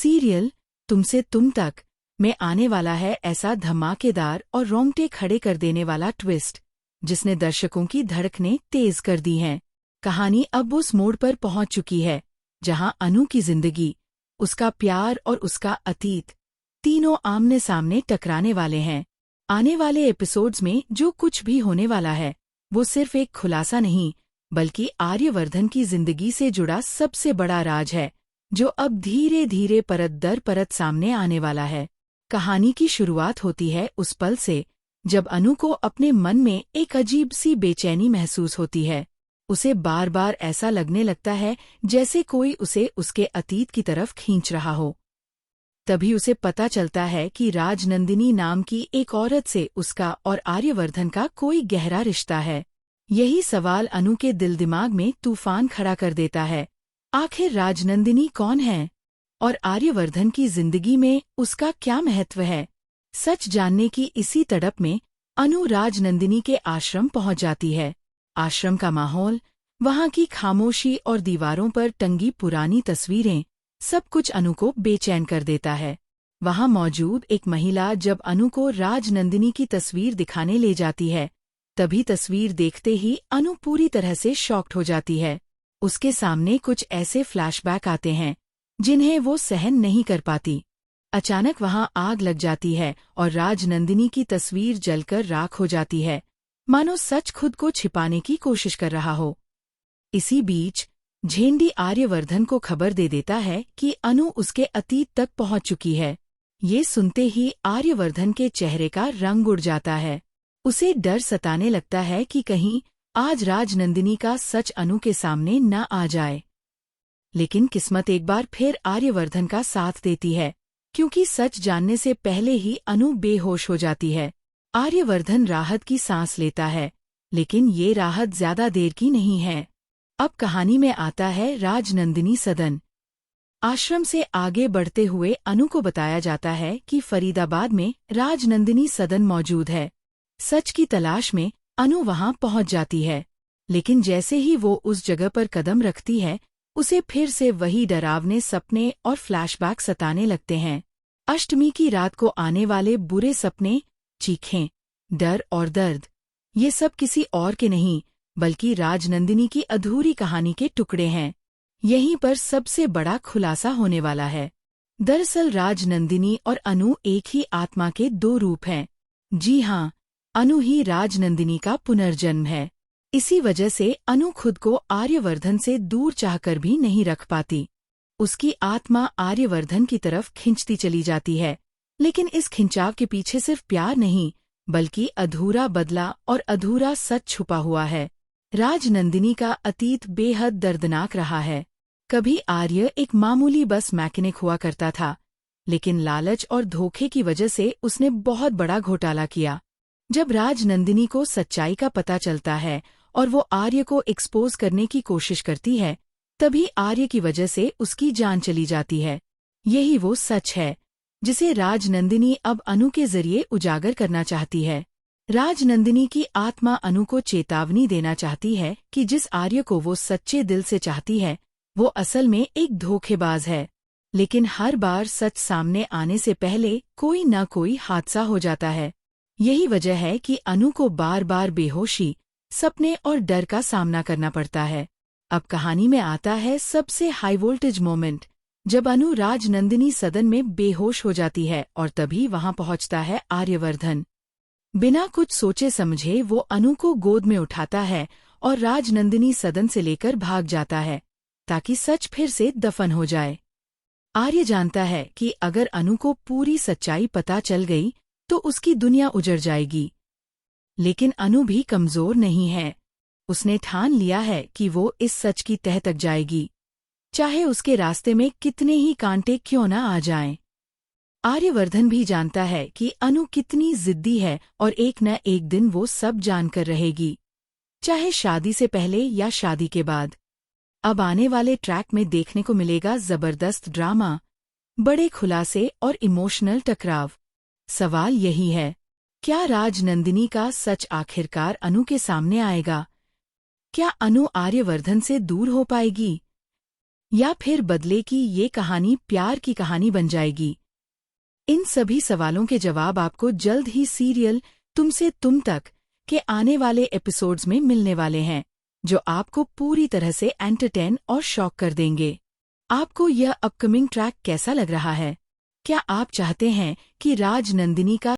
Serial तुमसे तुम तक में आने वाला है ऐसा धमाकेदार और रोंगटे खड़े कर देने वाला ट्विस्ट, जिसने दर्शकों की धड़कनें तेज कर दी हैं। कहानी अब उस मोड़ पर पहुंच चुकी है जहां अनु की जिंदगी, उसका प्यार और उसका अतीत तीनों आमने सामने टकराने वाले हैं। आने वाले एपिसोड्स में जो कुछ भी होने वाला है वो सिर्फ एक खुलासा नहीं, बल्कि आर्यवर्धन की जिंदगी से जुड़ा सबसे बड़ा राज है, जो अब धीरे धीरे परत दर परत सामने आने वाला है। कहानी की शुरुआत होती है उस पल से जब अनु को अपने मन में एक अजीब सी बेचैनी महसूस होती है। उसे बार बार ऐसा लगने लगता है जैसे कोई उसे उसके अतीत की तरफ खींच रहा हो। तभी उसे पता चलता है कि राजनंदिनी नाम की एक औरत से उसका और आर्यवर्धन का कोई गहरा रिश्ता है। यही सवाल अनु के दिल दिमाग में तूफान खड़ा कर देता है। आखिर राजनंदिनी कौन है और आर्यवर्धन की जिंदगी में उसका क्या महत्व है? सच जानने की इसी तड़प में अनु राजनंदिनी के आश्रम पहुंच जाती है। आश्रम का माहौल, वहां की खामोशी और दीवारों पर टंगी पुरानी तस्वीरें, सब कुछ अनु को बेचैन कर देता है। वहां मौजूद एक महिला जब अनु को राजनंदिनी की तस्वीर दिखाने ले जाती है, तभी तस्वीर देखते ही अनु पूरी तरह से शॉक्ड हो जाती है। उसके सामने कुछ ऐसे फ्लैशबैक आते हैं जिन्हें वो सहन नहीं कर पाती। अचानक वहां आग लग जाती है और राजनंदिनी की तस्वीर जलकर राख हो जाती है, मानो सच खुद को छिपाने की कोशिश कर रहा हो। इसी बीच झेंडी आर्यवर्धन को खबर दे देता है कि अनु उसके अतीत तक पहुंच चुकी है। ये सुनते ही आर्यवर्धन के चेहरे का रंग उड़ जाता है। उसे डर सताने लगता है कि कहीं आज राजनंदिनी का सच अनु के सामने न आ जाए। लेकिन किस्मत एक बार फिर आर्यवर्धन का साथ देती है, क्योंकि सच जानने से पहले ही अनु बेहोश हो जाती है। आर्यवर्धन राहत की सांस लेता है, लेकिन ये राहत ज्यादा देर की नहीं है। अब कहानी में आता है राजनंदिनी सदन। आश्रम से आगे बढ़ते हुए अनु को बताया जाता है कि फरीदाबाद में राजनंदिनी सदन मौजूद है। सच की तलाश में अनु वहां पहुंच जाती है, लेकिन जैसे ही वो उस जगह पर कदम रखती है, उसे फिर से वही डरावने सपने और फ्लैशबैक सताने लगते हैं। अष्टमी की रात को आने वाले बुरे सपने, चीखें, डर और दर्द, ये सब किसी और के नहीं बल्कि राजनंदिनी की अधूरी कहानी के टुकड़े हैं। यहीं पर सबसे बड़ा खुलासा होने वाला है। दरअसल राजनंदिनी और अनु एक ही आत्मा के दो रूप हैं। जी हाँ, अनु ही राजनंदिनी का पुनर्जन्म है। इसी वजह से अनु खुद को आर्यवर्धन से दूर चाहकर भी नहीं रख पाती। उसकी आत्मा आर्यवर्धन की तरफ खिंचती चली जाती है, लेकिन इस खिंचाव के पीछे सिर्फ प्यार नहीं, बल्कि अधूरा बदला और अधूरा सच छुपा हुआ है। राजनंदिनी का अतीत बेहद दर्दनाक रहा है। कभी आर्य एक मामूली बस मैकेनिक हुआ करता था, लेकिन लालच और धोखे की वजह से उसने बहुत बड़ा घोटाला किया। जब राजनंदिनी को सच्चाई का पता चलता है और वो आर्य को एक्सपोज करने की कोशिश करती है, तभी आर्य की वजह से उसकी जान चली जाती है। यही वो सच है जिसे राजनंदिनी अब अनु के जरिए उजागर करना चाहती है। राजनंदिनी की आत्मा अनु को चेतावनी देना चाहती है कि जिस आर्य को वो सच्चे दिल से चाहती है, वो असल में एक धोखेबाज है। लेकिन हर बार सच सामने आने से पहले कोई न कोई हादसा हो जाता है। यही वजह है कि अनु को बार बार बेहोशी, सपने और डर का सामना करना पड़ता है। अब कहानी में आता है सबसे हाई वोल्टेज मोमेंट, जब अनु राजनंदिनी सदन में बेहोश हो जाती है और तभी वहां पहुंचता है आर्यवर्धन। बिना कुछ सोचे समझे वो अनु को गोद में उठाता है और राजनंदिनी सदन से लेकर भाग जाता है, ताकि सच फिर से दफन हो जाए। आर्य जानता है कि अगर अनु को पूरी सच्चाई पता चल गई तो उसकी दुनिया उजड़ जाएगी। लेकिन अनु भी कमजोर नहीं है। उसने ठान लिया है कि वो इस सच की तह तक जाएगी, चाहे उसके रास्ते में कितने ही कांटे क्यों न आ जाएं। आर्यवर्धन भी जानता है कि अनु कितनी जिद्दी है और एक न एक दिन वो सब जानकर रहेगी, चाहे शादी से पहले या शादी के बाद। अब आने वाले ट्रैक में देखने को मिलेगा जबरदस्त ड्रामा, बड़े खुलासे और इमोशनल टकराव। सवाल यही है, क्या राजनंदिनी का सच आखिरकार अनु के सामने आएगा? क्या अनु आर्यवर्धन से दूर हो पाएगी? या फिर बदले की ये कहानी प्यार की कहानी बन जाएगी? इन सभी सवालों के जवाब आपको जल्द ही सीरियल तुमसे तुम तक के आने वाले एपिसोड्स में मिलने वाले हैं, जो आपको पूरी तरह से एंटरटेन और शॉक कर देंगे। आपको यह अपकमिंग ट्रैक कैसा लग रहा है? क्या आप चाहते हैं कि राज नंदिनी का